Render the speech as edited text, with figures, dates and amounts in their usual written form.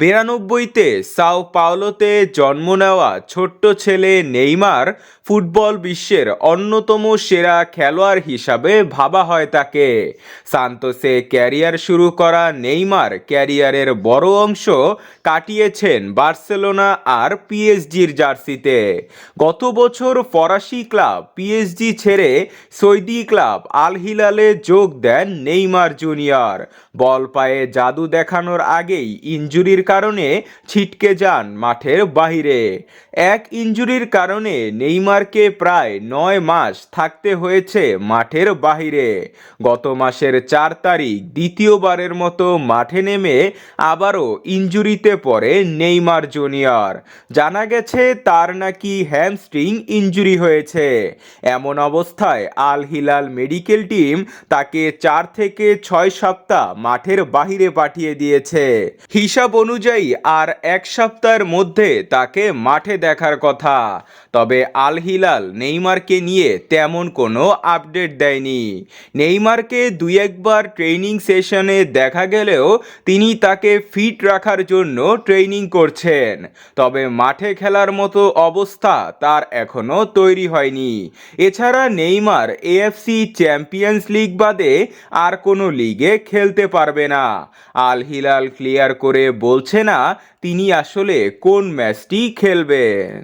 92তে Sao পাওলোতে জন্ম নেওয়া ছোট্ট ছেলে নেইমার ফুটবল বিশ্বের অন্যতম সেরা খেলোয়াড় হিসাবে ভাবা হয় তাকে। সান্তোসে ক্যারিয়ার শুরু করা নেইমার ক্যারিয়ারের বড় অংশ কাটিয়েছেন বার্সেলোনা আর পিএসজির জার্সিতে। গত বছর ফরাসি ক্লাব পিএসজি ছেড়ে সৌদি ক্লাব আল হিলালে যোগ দেন নেইমার জুনিয়র। বল পায়ে জাদু দেখানোর আগেই ইনজুরির কারণে ছিটকে যান মাঠের বাইরে। এক ইনজুরির কারণে নেইমারকে প্রায় 9 মাস থাকতে হয়েছে মাঠের বাইরে। গত মাসের 4 তারিখ দ্বিতীয়বারের মতো মাঠে নেমে আবারও ইনজুরিতে পড়ে নেইমার জুনিয়র। জানা গেছে তার নাকি হ্যামস্ট্রিং ইনজুরি হয়েছে। এমন অবস্থায় আল হিলাল মেডিকেল টিম তাকে 4 থেকে 6 সপ্তাহ মাঠের বাহিরে পাঠিয়ে দিয়েছে। হিসাব অনুযায়ী আর 1 সপ্তাহের মধ্যে তাকে মাঠে দেখার কথা। তবে আল হিলাল নেইমারকে নিয়ে তেমন কোনো আপডেট দেয়নি। নেইমারকে 2-1বার ট্রেনিং সেশনে দেখা গেলেও তিনি তাকে ফিট রাখার জন্য ট্রেনিং করছেন। তবে মাঠে খেলার মতো অবস্থা তার এখনও তৈরি হয়নি। এছাড়া নেইমার এএফসি চ্যাম্পিয়ন্স লিগ বাদে আর কোনো লিগে খেলতে পারবে না। আল হিলাল ক্লিয়ার করে বলছে না তিনি আসলে কোন ম্যাচটি খেলবেন।